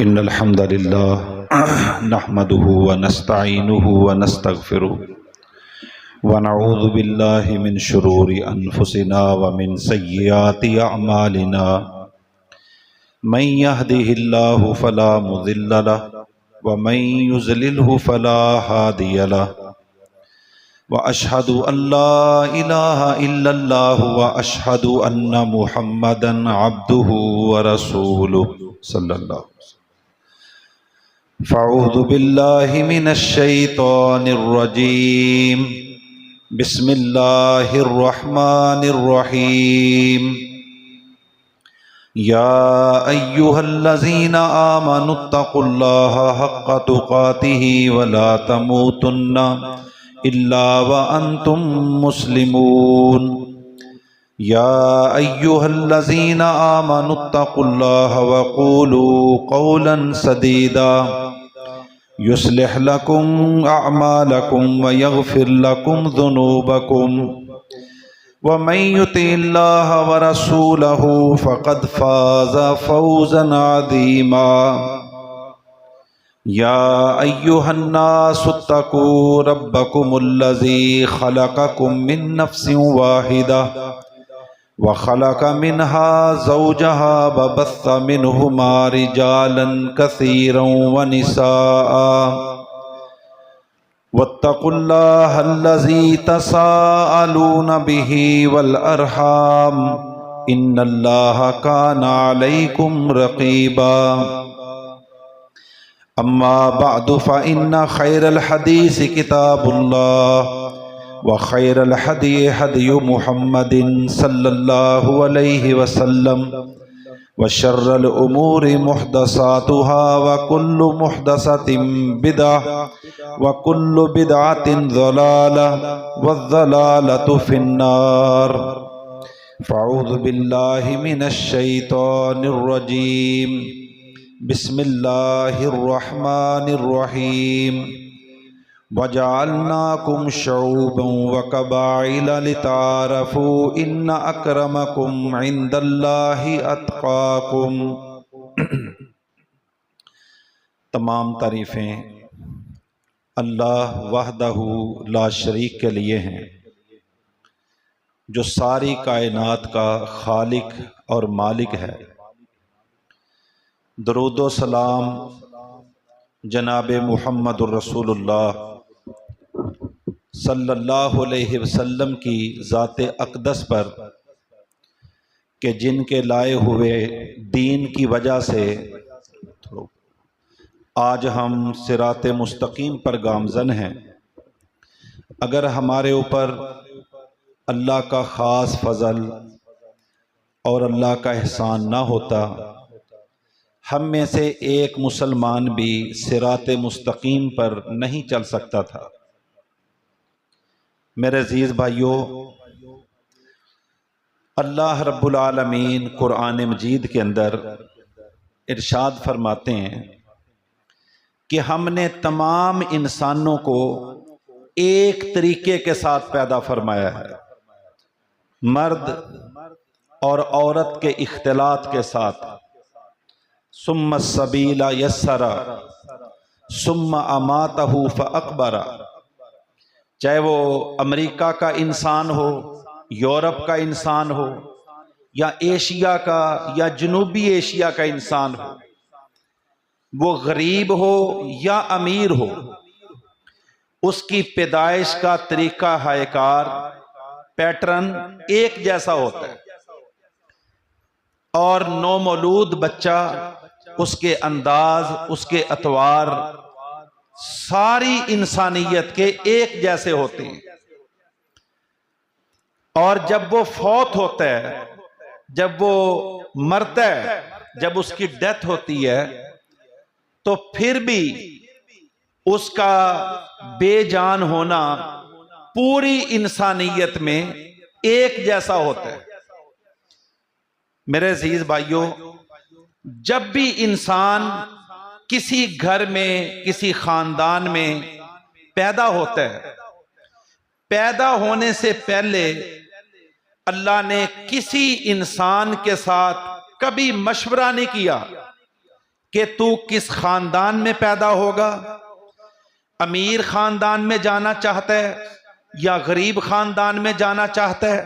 إن الحمد لله نحمده ونستعينه ونستغفره ونعوذ بالله من شرور أنفسنا ومن سيئات أعمالنا من يهده الله فلا مضل له ومن يضلله فلا هادي له وأشهد أن لا إله إلا الله وأشهد أن محمدا عبده ورسوله صلى الله عليه وسلم. فاعوذ بالله من الشيطان الرجيم. بسم الله الرحمن الرحيم. يا أيها الذين آمنوا اتقوا الله حق تقاته ولا تموتن إلا وأنتم مسلمون. يا أيها الذين آمنوا اتقوا الله وقولوا قولا سديدا يصلح لكم أعمالكم ويغفر لكم ذنوبكم ومن يطع الله ورسوله فقد فاز فوزا عظيما. يا أيها الناس اتقوا ربكم الذي خلقكم من نفس واحدة وخلق منها زوجها وبث منهما رجالا كثيرا ونساء واتقوا الله الذي تساءلون به والأرحام إن الله كان عليكم رقيبا. أما بعد فإن خير الحديث كتاب الله وخير الهدي هدي محمد صلى الله عليه وسلم وشر الأمور محدثاتها وكل محدثة بدعة وكل بدعة ضلالة والضلالة في النار. فأعوذ بالله من الشيطان الرجيم. بسم الله الرحمن الرحيم. وَجَعَلْنَاكُمْ شُعُوبًا وَقَبَائِلَ لِتَعَارَفُوا إِنَّ أَكْرَمَكُمْ عِندَ اللَّهِ أَتْقَاكُمْ. تمام تعریفیں اللہ وحدہ لا شریک کے لیے ہیں، جو ساری کائنات کا خالق اور مالک ہے۔ درود و سلام جناب محمد الرسول اللہ صلی اللہ علیہ وسلم کی ذات اقدس پر کہ جن کے لائے ہوئے دین کی وجہ سے آج ہم صراط مستقیم پر گامزن ہیں۔ اگر ہمارے اوپر اللہ کا خاص فضل اور اللہ کا احسان نہ ہوتا، ہم میں سے ایک مسلمان بھی صراط مستقیم پر نہیں چل سکتا تھا۔ میرے عزیز بھائیو، اللہ رب العالمین قرآن مجید کے اندر ارشاد فرماتے ہیں کہ ہم نے تمام انسانوں کو ایک طریقے کے ساتھ پیدا فرمایا ہے، مرد اور عورت کے اختلاط کے ساتھ۔ ثم السبیل یسرا ثم اماتہ فاقبرا۔ چاہے وہ امریکہ کا انسان ہو، یورپ کا انسان ہو، یا ایشیا کا یا جنوبی ایشیا کا انسان ہو، وہ غریب ہو یا امیر ہو، اس کی پیدائش کا طریقہ ہائے کار پیٹرن ایک جیسا ہوتا ہے، اور نومولود بچہ، اس کے انداز، اس کے اطوار ساری انسانیت کے ایک جیسے ہوتے ہیں۔ اور جب وہ فوت ہوتا ہے، جب وہ مرتا ہے، جب اس کی ڈیتھ ہوتی ہے، تو پھر بھی اس کا بے جان ہونا پوری انسانیت میں ایک جیسا ہوتا ہے۔ میرے عزیز بھائیوں، جب بھی انسان کسی گھر میں، کسی خاندان میں پیدا ہوتا ہے، پیدا ہونے سے پہلے اللہ نے کسی انسان کے ساتھ کبھی مشورہ نہیں کیا کہ تو کس خاندان میں پیدا ہوگا، امیر خاندان میں جانا چاہتا ہے یا غریب خاندان میں جانا چاہتا ہے،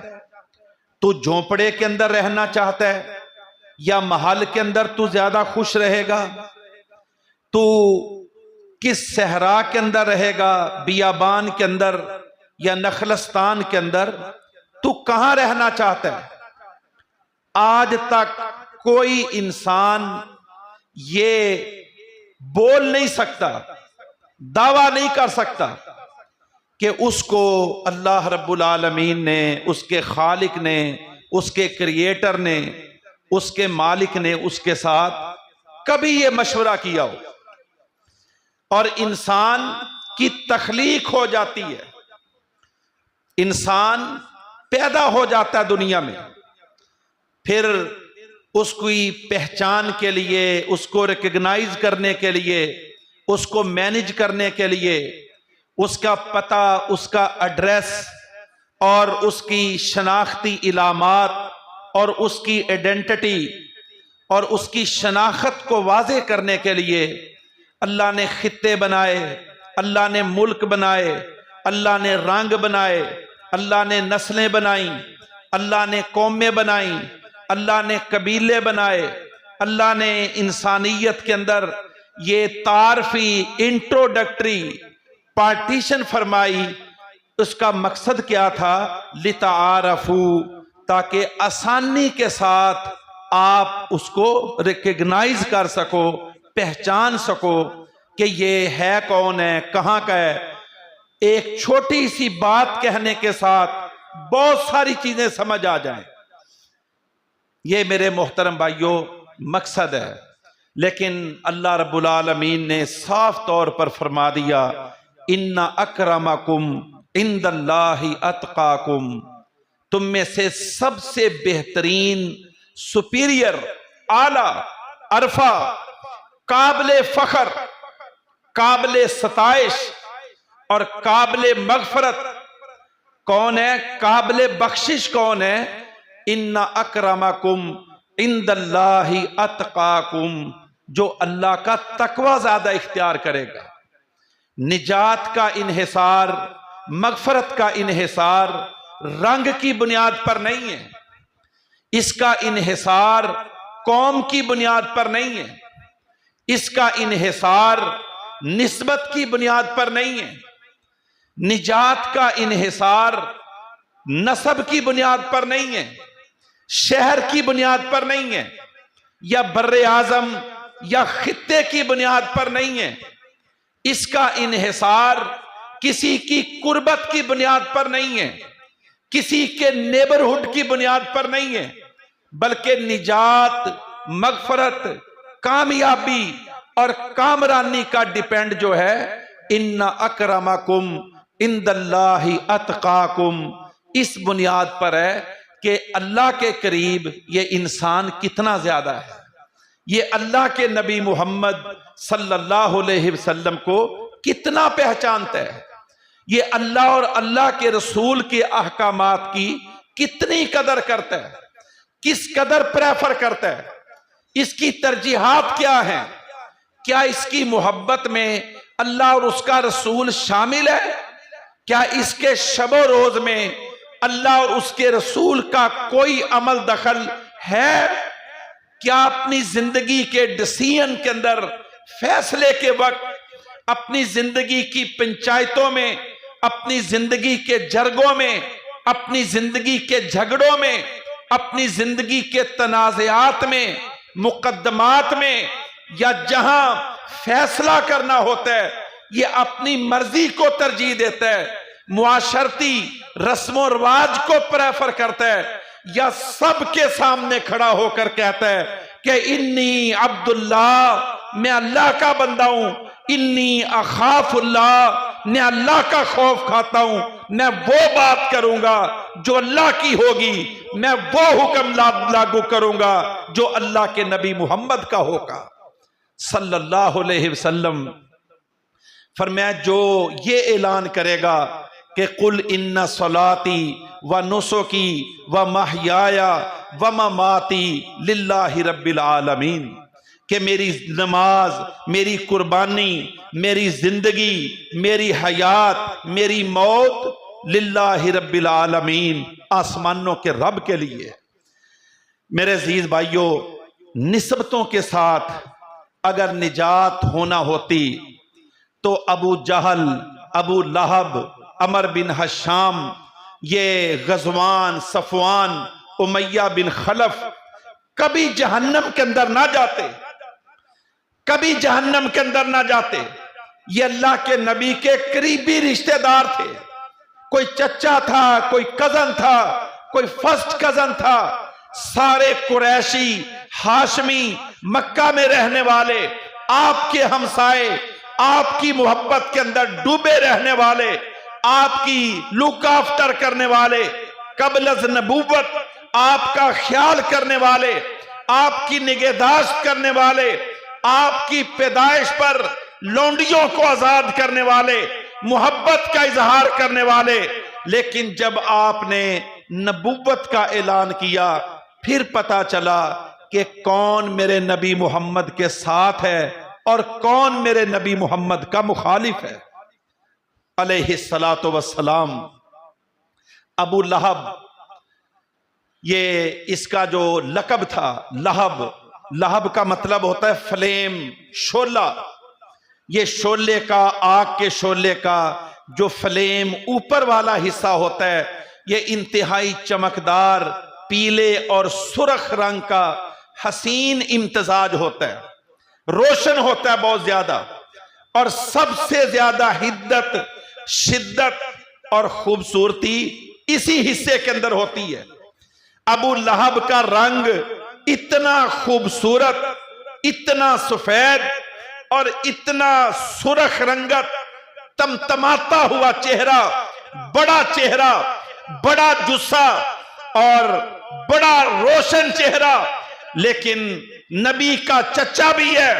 تو جھونپڑے کے اندر رہنا چاہتا ہے یا محل کے اندر تو زیادہ خوش رہے گا، تو کس صحرا کے اندر رہے گا، بیابان کے اندر یا نخلستان کے اندر، تو کہاں رہنا چاہتا ہے؟ آج تک کوئی انسان یہ بول نہیں سکتا، دعویٰ نہیں کر سکتا کہ اس کو اللہ رب العالمین نے، اس کے خالق نے، اس کے کریٹر نے، اس کے مالک نے اس کے ساتھ کبھی یہ مشورہ کیا ہو۔ اور انسان کی تخلیق ہو جاتی ہے، انسان پیدا ہو جاتا ہے دنیا میں، پھر اس کی پہچان کے لیے، اس کو ریکگنائز کرنے کے لیے، اس کو مینج کرنے کے لیے، اس کا پتہ، اس کا ایڈریس اور اس کی شناختی علامات اور اس کی ایڈنٹیٹی اور اس کی شناخت کو واضح کرنے کے لیے اللہ نے خطے بنائے، اللہ نے ملک بنائے، اللہ نے رنگ بنائے، اللہ نے نسلیں بنائیں، اللہ نے قومیں بنائیں، اللہ نے قبیلے بنائے، اللہ نے انسانیت کے اندر یہ تعارفی انٹروڈکٹری پارٹیشن فرمائی۔ اس کا مقصد کیا تھا؟ لِتَعَارَفُوا، تاکہ آسانی کے ساتھ آپ اس کو ریکگنائز کر سکو، پہچان سکو کہ یہ ہے کون ہے، کہاں کا ہے۔ ایک چھوٹی سی بات کہنے کے ساتھ بہت ساری چیزیں سمجھ آ جائیں۔ یہ میرے محترم بھائیوں مقصد ہے، لیکن اللہ رب العالمین نے صاف طور پر فرما دیا ان اکرمکم عند اللہ اتقاکم، تم میں سے سب سے بہترین، سپیریئر، اعلی، عرفہ، قابل فخر، قابل ستائش اور قابل مغفرت کون ہے، قابل بخشش کون ہے؟ ان اکرمکم عند اللہ اتقاکم، جو اللہ کا تقوی زیادہ اختیار کرے گا۔ نجات کا انحصار، مغفرت کا انحصار رنگ کی بنیاد پر نہیں ہے، اس کا انحصار قوم کی بنیاد پر نہیں ہے، اس کا انحصار نسبت کی بنیاد پر نہیں ہے، نجات کا انحصار نسب کی بنیاد پر نہیں ہے، شہر کی بنیاد پر نہیں ہے، یا بر اعظم یا خطے کی بنیاد پر نہیں ہے، اس کا انحصار کسی کی قربت کی بنیاد پر نہیں ہے، کسی کے نیبرہڈ کی بنیاد پر نہیں ہے، بلکہ نجات، مغفرت، کامیابی اور کامرانی کا ڈیپینڈ جو ہے ان اکرمکم عند اللہ اتقاکم، اس بنیاد پر ہے کہ اللہ کے قریب یہ انسان کتنا زیادہ ہے، یہ اللہ کے نبی محمد صلی اللہ علیہ وسلم کو کتنا پہچانتا ہے، یہ اللہ اور اللہ کے رسول کے احکامات کی کتنی قدر کرتا ہے، کس قدر پریفر کرتا ہے، اس کی ترجیحات کیا ہیں، کیا اس کی محبت میں اللہ اور اس کا رسول شامل ہے، کیا اس کے شب و روز میں اللہ اور اس کے رسول کا کوئی عمل دخل ہے، کیا اپنی زندگی کے ڈیسیژن کے اندر، فیصلے کے وقت، اپنی زندگی کی پنچایتوں میں، اپنی زندگی کے جرگوں میں، اپنی زندگی کے جھگڑوں میں، اپنی زندگی کے تنازعات میں، مقدمات میں، یا جہاں فیصلہ کرنا ہوتا ہے یہ اپنی مرضی کو ترجیح دیتا ہے، معاشرتی رسم و رواج کو پریفر کرتا ہے، یا سب کے سامنے کھڑا ہو کر کہتا ہے کہ انی عبداللہ، میں اللہ کا بندہ ہوں، انی اخاف اللہ، میں اللہ کا خوف کھاتا ہوں، میں وہ بات کروں گا جو اللہ کی ہوگی، میں وہ حکم لاگو کروں گا جو اللہ کے نبی محمد کا ہوگا صلی اللہ علیہ وسلم۔ فرمایا جو یہ اعلان کرے گا کہ قل ان صلاتی و نسکی و محیایا و مماتی للہ رب العالمین، کہ میری نماز، میری قربانی، میری زندگی، میری حیات، میری موت للہ رب العالمین، آسمانوں کے رب کے لیے۔ میرے عزیز بھائیوں، نسبتوں کے ساتھ اگر نجات ہونا ہوتی تو ابو جہل، ابو لہب، عمر بن ہشام، یہ غزوان، صفوان، امیہ بن خلف کبھی جہنم کے اندر نہ جاتے، کبھی جہنم کے اندر نہ جاتے۔ یہ اللہ کے نبی کے قریبی رشتہ دار تھے، کوئی چچا تھا، کوئی کزن تھا، کوئی فرسٹ کزن تھا۔ سارے قریشی، ہاشمی، مکہ میں رہنے والے، آپ کے ہمسائے، آپ کی محبت کے اندر ڈوبے رہنے والے، آپ کی لک آفٹر کرنے والے، قبل از نبوت آپ کا خیال کرنے والے، آپ کی نگہداشت کرنے والے، آپ کی پیدائش پر لونڈیوں کو آزاد کرنے والے، محبت کا اظہار کرنے والے۔ لیکن جب آپ نے نبوت کا اعلان کیا، پھر پتا چلا کہ کون میرے نبی محمد کے ساتھ ہے اور کون میرے نبی محمد کا مخالف ہے علیہ الصلاۃ والسلام۔ ابو لہب، یہ اس کا جو لقب تھا، لہب، لہب کا مطلب ہوتا ہے فلیم، شعلہ۔ یہ شعلے کا، آگ کے شعلے کا جو فلیم اوپر والا حصہ ہوتا ہے، یہ انتہائی چمکدار پیلے اور سرخ رنگ کا حسین امتزاج ہوتا ہے، روشن ہوتا ہے بہت زیادہ، اور سب سے زیادہ حدت، شدت اور خوبصورتی اسی حصے کے اندر ہوتی ہے۔ ابو لہب کا رنگ اتنا خوبصورت، اتنا سفید اور اتنا سرخ رنگت، تمتماتا ہوا چہرہ، بڑا جسہ اور بڑا روشن چہرہ، لیکن نبی کا چچا بھی ہے،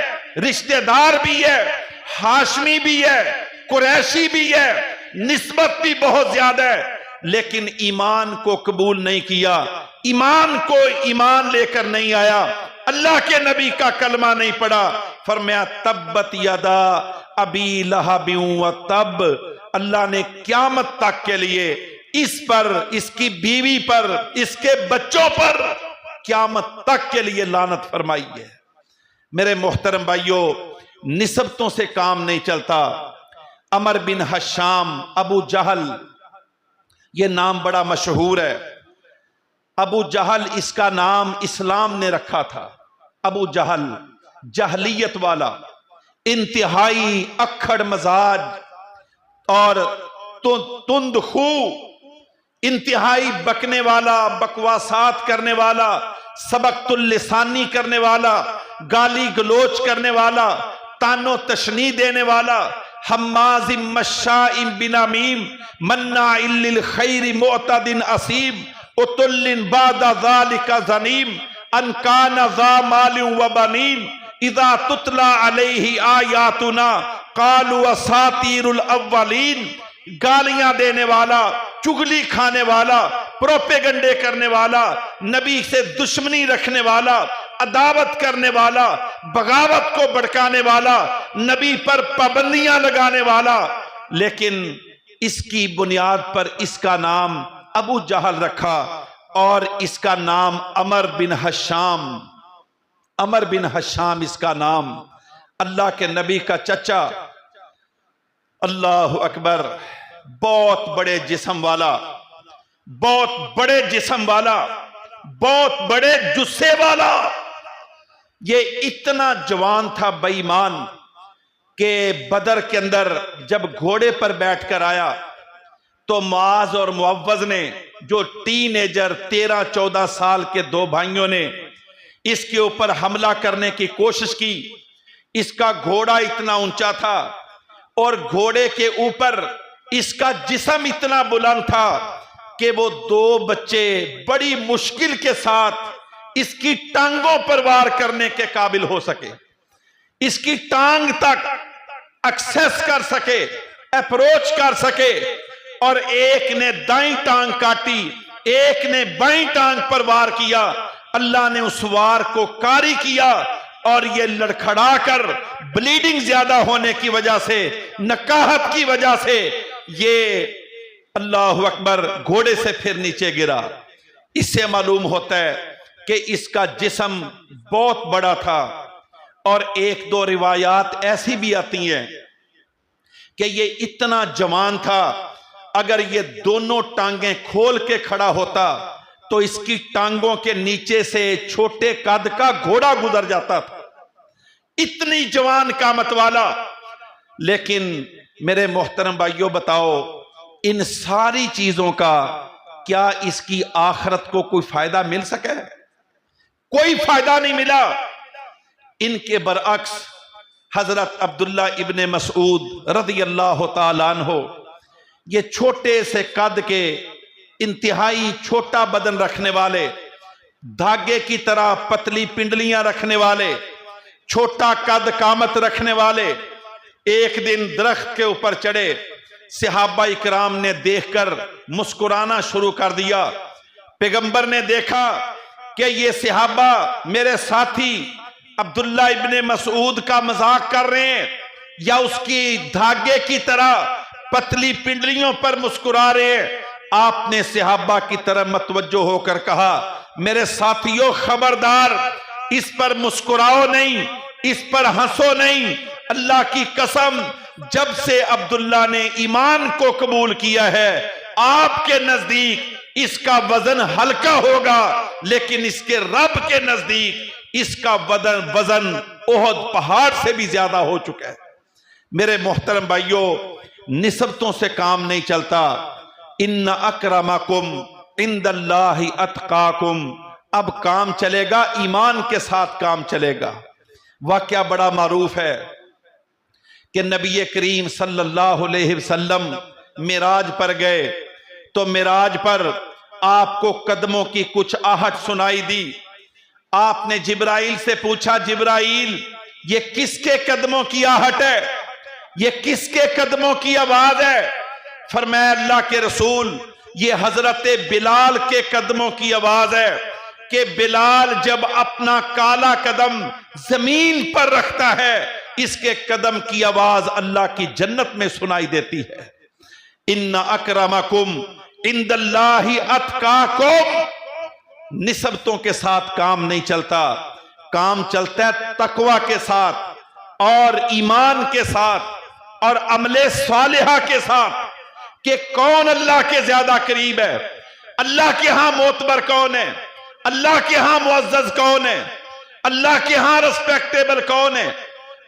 رشتہ دار بھی ہے، ہاشمی بھی ہے، قریشی بھی ہے، نسبت بھی بہت زیادہ ہے، لیکن ایمان کو قبول نہیں کیا، ایمان کو ایمان لے کر نہیں آیا، اللہ کے نبی کا کلمہ نہیں پڑھا۔ فرمایا تبت یدا ابی لہب وتب، اللہ نے قیامت تک کے لیے اس پر، اس کی بیوی پر، اس کے بچوں پر قیامت تک کے لیے لعنت فرمائی ہے۔ میرے محترم بھائیوں، نسبتوں سے کام نہیں چلتا۔ عمر بن ہشام، ابو جہل، یہ نام بڑا مشہور ہے۔ ابو جہل اس کا نام اسلام نے رکھا تھا۔ ابو جہل، جہلیت والا، انتہائی اکھڑ مزاج اور تند خو، انتہائی بکنے والا، بکواسات کرنے والا، سبقت اللسانی کرنے والا، گالی گلوچ کرنے والا، تان و تشنیع دینے والا، حماز مشاء بنمیم مناع للخیر معتد اثیم عتل بعد ذلك زنیم ان کان ذا مال و بنین اذا تتلی علیہ آیاتنا قالوا اساطیر الاولین، گالیاں دینے والا، چغلی کھانے والا، پروپیگنڈے کرنے والا، نبی سے دشمنی رکھنے والا، عداوت کرنے والا، بغاوت کو بھڑکانے والا، نبی پر پابندیاں لگانے والا، لیکن اس کی بنیاد پر اس کا نام ابو جہل رکھا اور اس کا نام عمر بن ہشام، عمر بن ہشام اس کا نام، اللہ کے نبی کا چچا، اللہ اکبر، بہت بڑے جسم والا، بہت بڑے جسم والا، بہت بڑے جسے والا۔ یہ اتنا جوان تھا بے ایمان کہ بدر کے اندر جب گھوڑے پر بیٹھ کر آیا تو معاذ اور معوذ نے، جو ٹین ایجر 13-14 سال کے دو بھائیوں نے اس کے اوپر حملہ کرنے کی کوشش کی۔ اس کا گھوڑا اتنا اونچا تھا اور گھوڑے کے اوپر اس کا جسم اتنا بلند تھا کہ وہ دو بچے بڑی مشکل کے ساتھ اس کی ٹانگوں پر وار کرنے کے قابل ہو سکے، اس کی ٹانگ تک ایکسس کر سکے، اپروچ کر سکے، اور ایک نے دائیں ٹانگ کاٹی، ایک نے بائیں ٹانگ پر وار کیا۔ اللہ نے اس وار کو کاری کیا اور یہ لڑکھڑا کر بلیڈنگ زیادہ ہونے کی وجہ سے، نکاہت کی وجہ سے یہ اللہ اکبر گھوڑے سے پھر نیچے گرا۔ اس سے معلوم ہوتا ہے کہ اس کا جسم بہت بڑا تھا، اور ایک دو روایات ایسی بھی آتی ہیں کہ یہ اتنا جوان تھا، اگر یہ دونوں ٹانگیں کھول کے کھڑا ہوتا تو اس کی ٹانگوں کے نیچے سے چھوٹے قد کا گھوڑا گزر جاتا تھا، اتنی جوان قامت والا۔ لیکن میرے محترم بھائیوں، بتاؤ ان ساری چیزوں کا کیا اس کی آخرت کو کوئی فائدہ مل سکے؟ کوئی فائدہ نہیں ملا۔ ان کے برعکس حضرت عبداللہ ابن مسعود رضی اللہ تعالیٰ عنہ، یہ چھوٹے سے قد کے، انتہائی چھوٹا بدن رکھنے والے، دھاگے کی طرح پتلی پنڈلیاں رکھنے والے، چھوٹا قد قامت رکھنے والے، ایک دن درخت کے اوپر چڑھے۔ صحابہ اکرام نے دیکھ کر مسکرانا شروع کر دیا۔ پیغمبر نے دیکھا کہ یہ صحابہ میرے ساتھی عبداللہ ابن مسعود کا مذاق کر رہے ہیں یا اس کی دھاگے کی طرح پتلی پنڈلیوں پر مسکرا رہے ہیں۔ آپ نے صحابہ کی طرف متوجہ ہو کر کہا، میرے ساتھیوں خبردار، اس پر مسکراؤ نہیں، اس پر ہنسو نہیں۔ اللہ کی قسم، جب سے عبداللہ نے ایمان کو قبول کیا ہے، آپ کے نزدیک اس کا وزن ہلکا ہوگا، لیکن اس کے رب کے نزدیک اس کا وزن احد پہاڑ سے بھی زیادہ ہو چکا ہے۔ میرے محترم بھائیوں، نسبتوں سے کام نہیں چلتا۔ ان اکرمکم عند اللہ اتقاکم، اب کام چلے گا، ایمان کے ساتھ کام چلے گا۔ واقعہ بڑا معروف ہے کہ نبی کریم صلی اللہ علیہ وسلم معراج پر گئے تو معراج پر آپ کو قدموں کی کچھ آہٹ سنائی دی۔ آپ نے جبرائیل سے پوچھا، جبرائیل یہ کس کے قدموں کی آہٹ ہے، یہ کس کے قدموں کی آواز ہے؟ فرمایا اللہ کے رسول، یہ حضرت بلال کے قدموں کی آواز ہے کہ بلال جب اپنا کالا قدم زمین پر رکھتا ہے، اس کے قدم کی آواز اللہ کی جنت میں سنائی دیتی ہے۔ ان اکرمکم عند اللہ اتقاکم، نسبتوں کے ساتھ کام نہیں چلتا، کام چلتا ہے تقوی کے ساتھ اور ایمان کے ساتھ اور عمل صالحہ کے ساتھ، کہ کون اللہ کے زیادہ قریب ہے، اللہ کے ہاں معتبر کون ہے، اللہ کے ہاں معزز کون ہے، اللہ کے ہاں ریسپیکٹیبل کون ہے،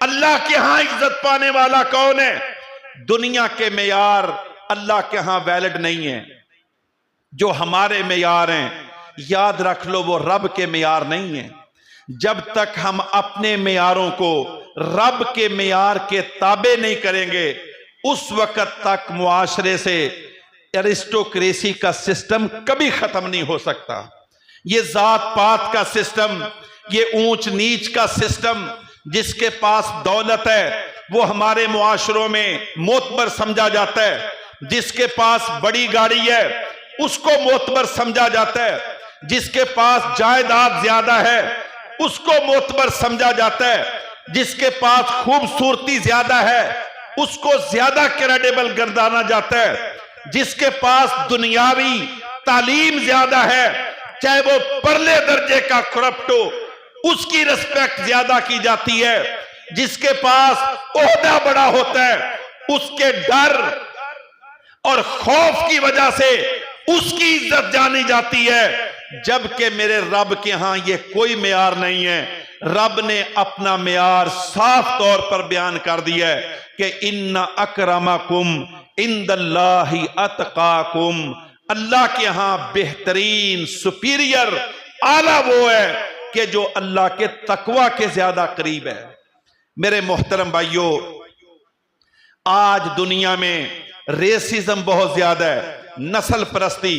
اللہ کے ہاں عزت پانے والا کون ہے۔ دنیا کے معیار اللہ کے ہاں ویلڈ نہیں ہیں، جو ہمارے معیار ہیں یاد رکھ لو وہ رب کے معیار نہیں ہیں۔ جب تک ہم اپنے معیاروں کو رب کے معیار کے تابع نہیں کریں گے، اس وقت تک معاشرے سے ایرسٹوکریسی کا سسٹم کبھی ختم نہیں ہو سکتا۔ یہ ذات پات کا سسٹم، یہ اونچ نیچ کا سسٹم، جس کے پاس دولت ہے وہ ہمارے معاشروں میں معتبر سمجھا جاتا ہے، جس کے پاس بڑی گاڑی ہے اس کو معتبر سمجھا جاتا ہے، جس کے پاس جائیداد زیادہ ہے اس کو معتبر سمجھا جاتا ہے، جس کے پاس خوبصورتی زیادہ ہے اس کو زیادہ کریڈیبل گردانا جاتا ہے، جس کے پاس دنیاوی تعلیم زیادہ ہے چاہے وہ پرلے درجے کا کرپٹ ہو اس کی رسپیکٹ زیادہ کی جاتی ہے، جس کے پاس عہدہ بڑا ہوتا ہے اس کے ڈر اور خوف کی وجہ سے اس کی عزت جانی جاتی ہے، جبکہ میرے رب کے ہاں یہ کوئی معیار نہیں ہے۔ رب نے اپنا معیار صاف طور پر بیان کر دیا ہے کہ ان اکرمکم عند اللہ اتقاکم، اللہ کے ہاں بہترین سپیریئر اعلیٰ وہ ہے کہ جو اللہ کے تقوی کے زیادہ قریب ہے۔ میرے محترم بھائیوں، آج دنیا میں ریسزم بہت زیادہ ہے، نسل پرستی،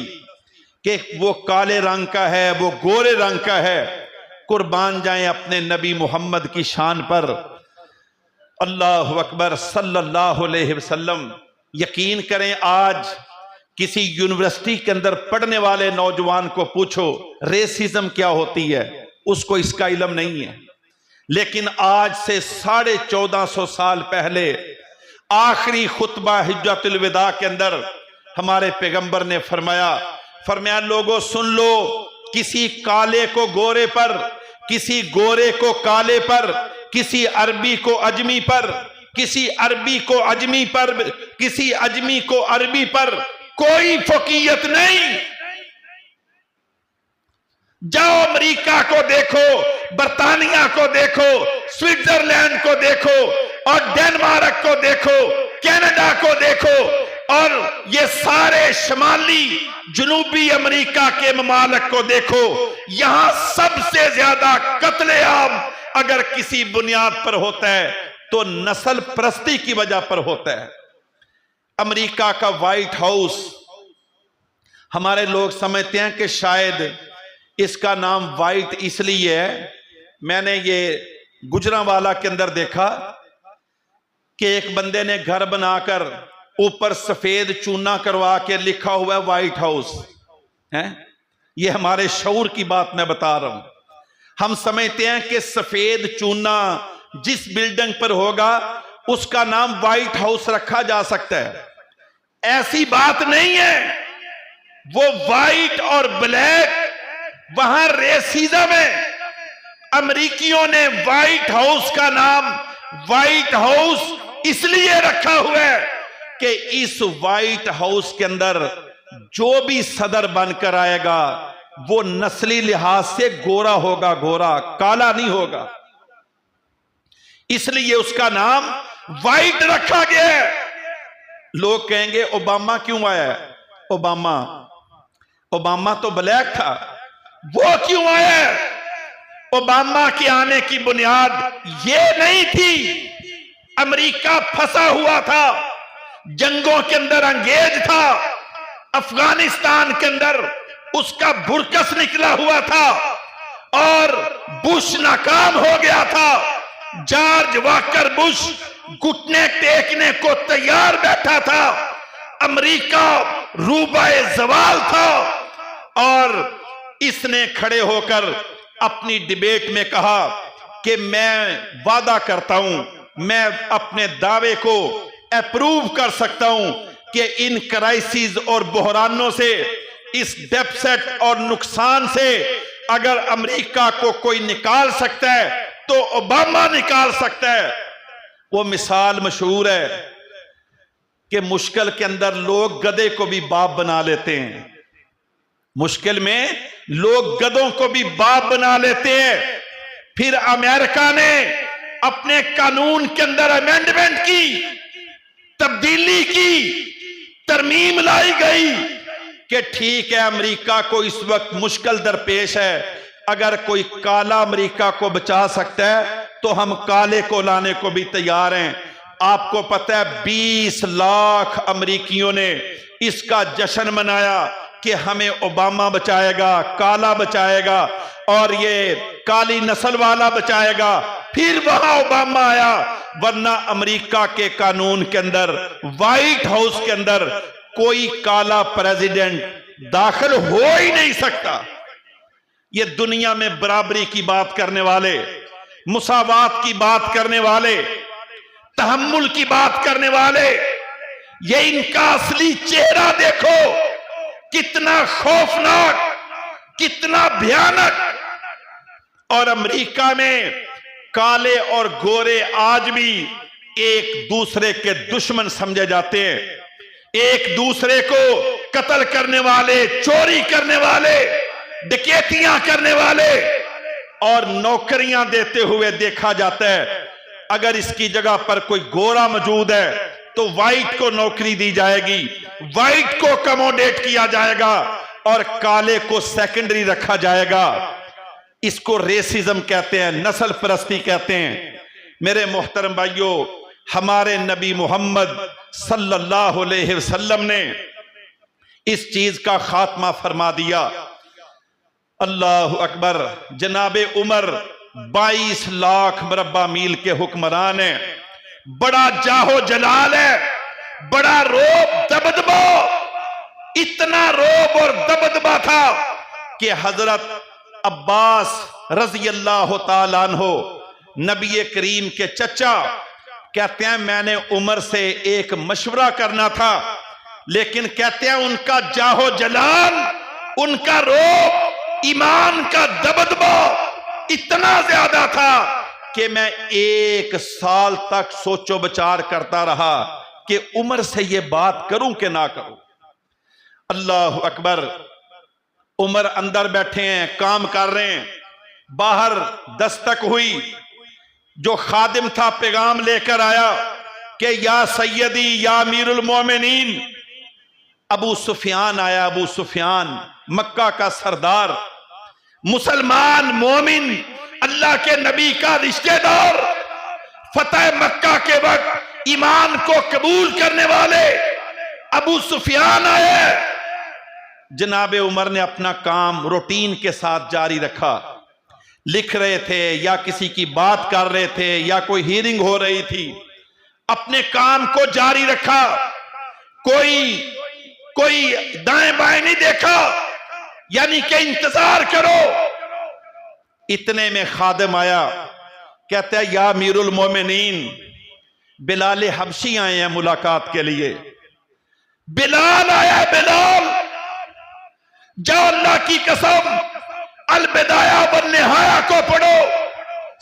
کہ وہ کالے رنگ کا ہے وہ گورے رنگ کا ہے۔ قربان جائیں اپنے نبی محمد کی شان پر، اللہ اکبر صلی اللہ علیہ وسلم۔ یقین کریں آج کسی یونیورسٹی کے اندر پڑھنے والے نوجوان کو پوچھو ریسزم کیا ہوتی ہے، اس کو اس کا علم نہیں ہے۔ لیکن آج سے 1450 سال پہلے آخری خطبہ حجۃ الوداع کے اندر ہمارے پیغمبر نے فرمایا لوگوں سن لو، کسی کالے کو گورے پر، کسی گورے کو کالے پر، کسی عربی کو اجمی پر، کسی عربی کو اجمی پر، کسی اجمی کو عربی پر کوئی فوقیت نہیں۔ جاؤ امریکہ کو دیکھو، برطانیہ کو دیکھو، سوئٹزرلینڈ کو دیکھو، اور ڈنمارک کو دیکھو، کینیڈا کو دیکھو، اور یہ سارے شمالی جنوبی امریکہ کے ممالک کو دیکھو، یہاں سب سے زیادہ قتل عام اگر کسی بنیاد پر ہوتا ہے تو نسل پرستی کی وجہ پر ہوتا ہے۔ امریکہ کا وائٹ ہاؤس، ہمارے لوگ سمجھتے ہیں کہ شاید اس کا نام وائٹ اس لیے ہے، میں نے یہ گجرانوالہ کے اندر دیکھا کہ ایک بندے نے گھر بنا کر اوپر سفید چونا کروا کے لکھا ہوا ہے وائٹ ہاؤس ہے۔ یہ ہمارے شعور کی بات میں بتا رہا ہوں۔ ہم سمجھتے ہیں کہ سفید چونا جس بلڈنگ پر ہوگا اس کا نام وائٹ ہاؤس رکھا جا سکتا ہے، ایسی بات نہیں ہے۔ وہ وائٹ اور بلیک، وہاں ریسیزم ہے۔ امریکیوں نے وائٹ ہاؤس کا نام وائٹ ہاؤس اس لیے رکھا ہوا ہے کہ اس وائٹ ہاؤس کے اندر جو بھی صدر بن کر آئے گا وہ نسلی لحاظ سے گورا ہوگا، گورا، کالا نہیں ہوگا، اس لیے اس کا نام وائٹ رکھا گیا ہے۔ لوگ کہیں گے اوباما کیوں آیا ہے؟ اوباما تو بلیک تھا، وہ کیوں آیا ہے؟ اوباما کے آنے کی بنیاد یہ نہیں تھی۔ امریکہ پھنسا ہوا تھا، جنگوں کے اندر انگیز تھا، افغانستان کے اندر اس کا برکس نکلا ہوا تھا اور بش ناکام ہو گیا تھا۔ جارج واکر بش گھٹنے ٹیکنے کو تیار بیٹھا تھا، امریکہ روبہ زوال تھا، اور اس نے کھڑے ہو کر اپنی ڈیبیٹ میں کہا کہ میں وعدہ کرتا ہوں، میں اپنے دعوے کو اپروو کر سکتا ہوں کہ ان کرائسز اور بحرانوں سے، اس ڈیفسٹ اور نقصان سے اگر امریکہ کو کوئی نکال سکتا ہے تو اوباما نکال سکتا ہے۔ وہ مثال مشہور ہے کہ مشکل کے اندر لوگ گدھے کو بھی باپ بنا لیتے ہیں، مشکل میں لوگ گدھوں کو بھی باپ بنا لیتے ہیں۔ پھر امریکہ نے اپنے قانون کے اندر امینڈمنٹ کی، تبدیلی کی، ترمیم لائی گئی کہ ٹھیک ہے امریکہ کو اس وقت مشکل درپیش ہے، اگر کوئی کالا امریکہ کو بچا سکتا ہے تو ہم کالے کو لانے کو بھی تیار ہیں۔ آپ کو پتہ ہے 20 لاکھ امریکیوں نے اس کا جشن منایا کہ ہمیں اوباما بچائے گا، کالا بچائے گا، اور یہ کالی نسل والا بچائے گا۔ پھر وہاں اوباما آیا، ورنہ امریکہ کے قانون کے اندر، وائٹ ہاؤس کے اندر کوئی کالا پریزیڈنٹ داخل ہو ہی نہیں سکتا۔ یہ دنیا میں برابری کی بات کرنے والے، مساوات کی بات کرنے والے، تحمل کی بات کرنے والے، یہ ان کا اصلی چہرہ دیکھو، کتنا خوفناک، کتنا بھیانک۔ اور امریکہ میں کالے اور گورے آج بھی ایک دوسرے کے دشمن سمجھے جاتے ہیں، ایک دوسرے کو قتل کرنے والے، چوری کرنے والے، ڈکیتیاں کرنے والے اور نوکریاں دیتے ہوئے دیکھا جاتا ہے۔ اگر اس کی جگہ پر کوئی گورا موجود ہے تو وائٹ کو نوکری دی جائے گی، وائٹ کو کموڈیٹ کیا جائے گا اور کالے کو سیکنڈری رکھا جائے گا۔ اس کو ریسزم کہتے ہیں، نسل پرستی کہتے ہیں۔ میرے محترم بھائیو، ہمارے نبی محمد صلی اللہ علیہ وسلم نے اس چیز کا خاتمہ فرما دیا۔ اللہ اکبر۔ جناب عمر 22 لاکھ مربع میل کے حکمران ہیں، بڑا جاہو جلال ہے، بڑا روب دبدبا، اتنا روب اور دبدبا تھا کہ حضرت عباس رضی اللہ تعالیٰ عنہ نبی کریم کے چچا کہتے ہیں میں نے عمر سے ایک مشورہ کرنا تھا، لیکن کہتے ہیں ان کا جاہو جلال، ان کا روب، ایمان کا دبدبہ اتنا زیادہ تھا کہ میں 1 سال تک سوچو بچار کرتا رہا کہ عمر سے یہ بات کروں کہ نہ کروں۔ اللہ اکبر۔ عمر اندر بیٹھے ہیں، کام کر رہے ہیں، باہر دستک ہوئی، جو خادم تھا پیغام لے کر آیا کہ یا سیدی یا امیر المومنین۔ ابو سفیان آیا، ابو سفیان مکہ کا سردار، مسلمان مومن، اللہ کے نبی کا رشتہ دار، فتح مکہ کے وقت ایمان کو قبول کرنے والے ابو سفیان آئے۔ جناب عمر نے اپنا کام روٹین کے ساتھ جاری رکھا، لکھ رہے تھے یا کسی کی بات کر رہے تھے یا کوئی ہیرنگ ہو رہی تھی، اپنے کام کو جاری رکھا، کوئی دائیں بائیں نہیں دیکھا، یعنی کہ انتظار کرو۔ اتنے میں خادم آیا، کہتا ہے یا امیر المومنین، بلال حبشی آئے ہیں ملاقات کے لیے۔ بلال آیا، بلال جاؤ، اللہ کی قسم البدایہ والنہایہ کو پڑھو،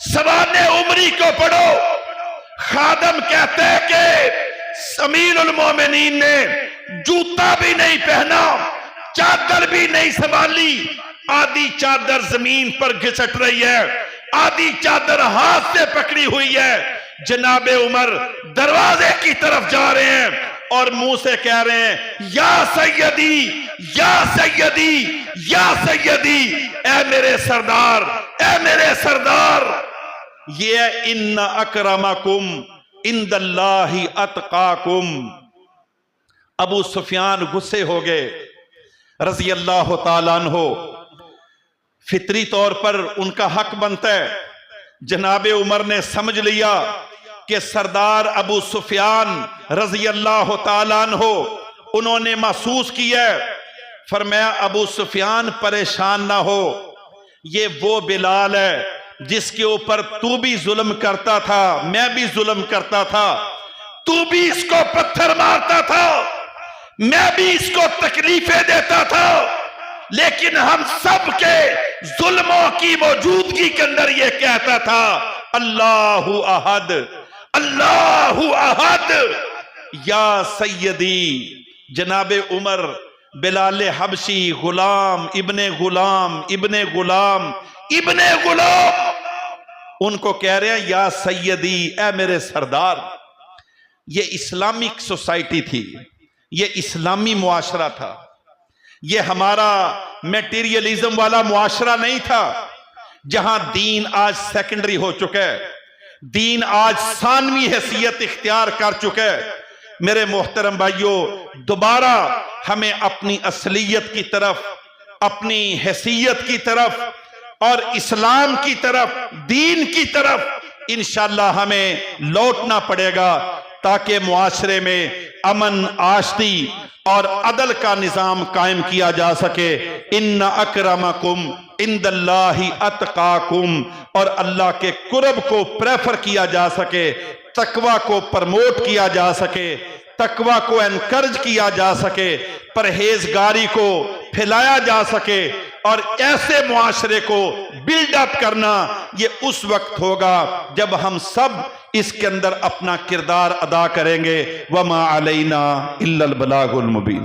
سوانح عمری کو پڑھو۔ خادم کہتے ہیں کہ امیر المومنین نے جوتا بھی نہیں پہنا، چادر بھی نہیں سنبھالی، آدھی چادر زمین پر گھسٹ رہی ہے، آدھی چادر ہاتھ سے پکڑی ہوئی ہے۔ جناب عمر دروازے کی طرف جا رہے ہیں اور منہ سے کہہ رہے ہیں یا سیدی یا سیدی یا سیدی، اے میرے سردار، اے میرے سردار۔ یہ ان اکرمکم عند اللہ اتقاکم۔ ابو سفیان غصے ہو گئے رضی اللہ تعالیٰ عنہ، فطری طور پر ان کا حق بنتا ہے۔ جناب عمر نے سمجھ لیا کہ سردار ابو سفیان رضی اللہ تعالیٰ عنہ انہوں نے محسوس کیا ہے۔ فرمایا ابو سفیان پریشان نہ ہو، یہ وہ بلال ہے جس کے اوپر تو بھی ظلم کرتا تھا، میں بھی ظلم کرتا تھا، تو بھی اس کو پتھر مارتا تھا، میں بھی اس کو تکلیفیں دیتا تھا، لیکن ہم سب کے ظلموں کی موجودگی کے اندر یہ کہتا تھا اللہ احد، اللہ احد یا سیدی۔ جناب عمر بلال حبشی غلام ابن غلام ابن غلام ابن غلام ان کو کہہ رہے ہیں یا سیدی، اے میرے سردار۔ یہ اسلامک سوسائٹی تھی، یہ اسلامی معاشرہ تھا، یہ ہمارا میٹیریلزم والا معاشرہ نہیں تھا جہاں دین آج سیکنڈری ہو چکا ہے، دین آج ثانوی حیثیت اختیار کر چکا ہے۔ میرے محترم بھائیوں، دوبارہ ہمیں اپنی اصلیت کی طرف، اپنی حیثیت کی طرف اور اسلام کی طرف، دین کی طرف انشاءاللہ ہمیں لوٹنا پڑے گا تاکہ معاشرے میں امن، آشتی اور عدل کا نظام قائم کیا جا سکے۔ ان اکرمکم عند اللہ اتقاکم، اور اللہ کے قرب کو پریفر کیا جا سکے، تقوی کو پرموٹ کیا جا سکے، تقوی کو انکرج کیا جا سکے، پرہیزگاری کو پھیلایا جا سکے، اور ایسے معاشرے کو بلڈ اپ کرنا یہ اس وقت ہوگا جب ہم سب اس کے اندر اپنا کردار ادا کریں گے۔ وما علینا الا البلاغ المبین۔